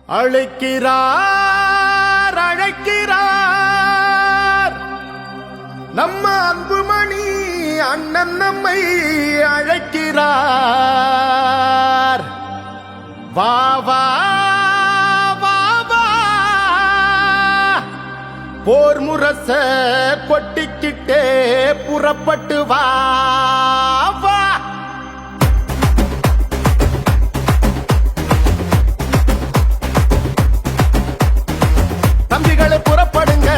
அழைக்கிறார் அழைக்கிறார் நம்ம அன்புமணி அண்ணன் நம்மை அழைக்கிறார். வா வா வா வா போர் முரச கொட்டிக்கிட்டே புறப்பட்டு வா வா. தம்பிகளை புறப்படுங்க,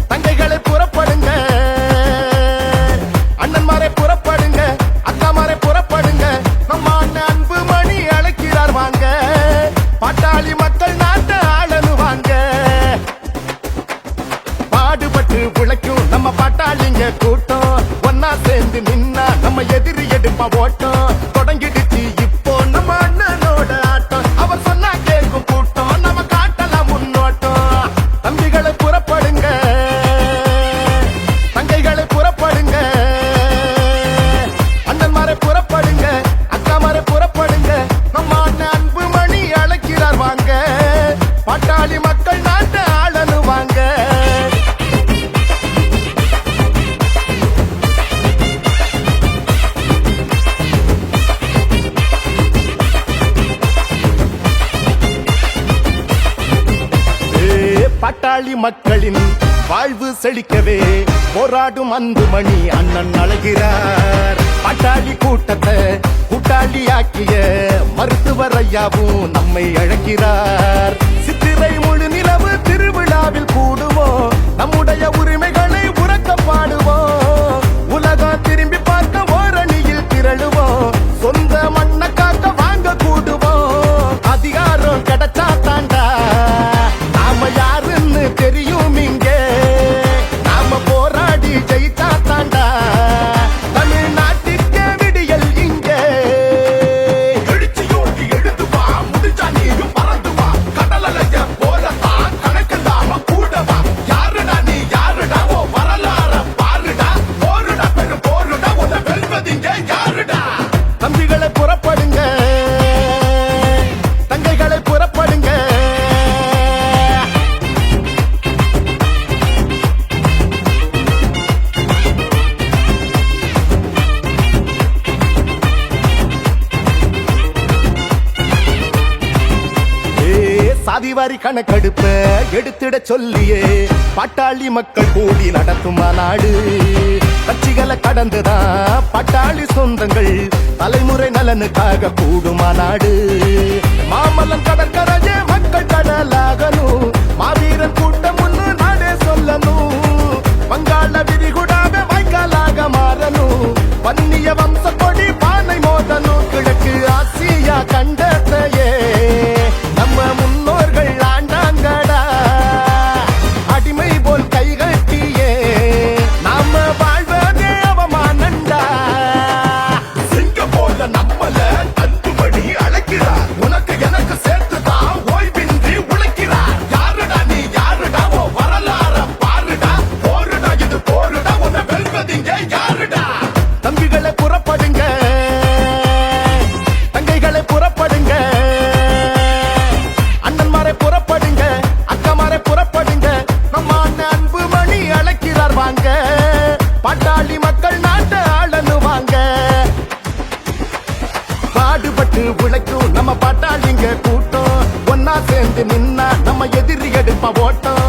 தங்கைகளை புறப்படுங்க, அண்ணன்மாரை புறப்படுங்க, அக்காமாரை புறப்படுங்க. நம்ம அண்ணன் அன்புமணி அழைக்கிறார் வாங்க, பாட்டாளி மக்கள் நாட்டை ஆளனு வாங்க. பாடுபட்டு உழைக்கும் நம்ம பாட்டாளிங்க கூட்டம், ஒன்னா சேர்ந்து நின்னா நம்ம எதிரி எடுப்பா ஓட்டம். தொடங்கிடுச்சு இப்போ நம்ம அண்ணனோட ஆட்டம், அவர் சொன்னா கேட்கும் கூட்டம், நம்ம காட்டலாம் முன்னோட்டம். தம்பிகளை புறப்படுங்க, தங்கைகளை புறப்படுங்க, அண்ணன்மாரை புறப்படுங்க, அக்காமாரை புறப்படுங்க. நம்ம அண்ணன் அன்புமணி அழைக்கிறார் வாங்க, பாட்டாளி மக்கள் நாட்டை ஆளனு வாங்க. பாட்டாளி மக்களின் வாழ்வு செழிக்கவே போராடும் அன்புமணி அண்ணன் அழைக்கிறார். பாட்டாளி கூட்டத்தை கூட்டாளியாக்கிய மருத்துவர் ஐயாவும் நம்மை அழைக்கிறார். சித்திரை முழு நிலவு திருவிழாவில் கூடுவோம், நம்முடைய உரிமைகளை உறக்க பாடுவோம். உலகம் திரும்பி பார்க்க ஓரணியில் திரளுவோம், சொந்த மண்ணை காக்க வாங்க கூடுவோம். அதிகாரம் கிடைச்சா தாண்டா நாம யாருன்னு தெரியும், இங்கே நாம போராடி ஜெயிச்சா தாண்டா தமிழ்நாட்டிற்கே விடியல். இங்கே எழுச்சியோட்டி எழுது வா, முடிச்சா நீயும் பறந்து வா, கடலைய போலத்தான் கணக்கில்லாம கூடவா. யாருடா நீ யாருடா, ஓ வரலாற பாருடா, போருடா பெரு போருடா, உன்னை வெல்வதிங்க யாருடா. தம்பிகளை புறப்படுங்க, தங்கைகளை புறப்படுங்க, சாதிவாரி கணக்கெடுப்ப எடுத்திட சொல்லியே பாட்டாளி மக்கள் கூடி நடத்தும் மாநாடு. கட்சிகளை கடந்துதான் பாட்டாளி சொந்தங்கள் தலைமுறை நலனுக்காக கூடும் மாநாடு. மாமல்லம் கடற்கரையே மக்கள் கடலாகணும், மாவீரன் கூட்டம் முன்னு நாடே சொல்லணும். வங்காள விரிகுடாவே வாய்க்காலாக மாறணும், வன்னிய வம்ச கொடி பானை மோதணும். கிழக்கு ஆசியா கண்டத்தையே நம்ம முன்னோர்கள் ஆண்டாங்கடா, அடிமை போல் கைகட்டியே நாம வாழ்வதே அவமானண்டா. சிங்க போல நம்மள அன்புமணி அழைக்கிறார், உனக்கு எனக்கு சேர்த்துதான் ஓய்வின்றி உழைக்கிறார். யாருடா நீ யாருடா, ஓ வரலாற பாருடா, போருடா இது போருடா, உன்னை வெல்வதிங்க யாருடா. தம்பிகளை புறப்படுங்க, தங்கைகளை புறப்படுங்க, அண்ணன்மாரை புறப்படுங்க, அக்காமாரை புறப்படுங்க. நம்ம அண்ணன் அன்புமணி அழைக்கிறார் வாங்க, பாட்டாளி மக்கள் நாட்டை ஆளனு வாங்க. பாடுபட்டு உழைக்கும் நம்ம பாட்டாளிங்க கூட்டம், ஒன்னா சேர்ந்து நின்னா நம்ம எதிரி எடுப்பா ஓட்டம்.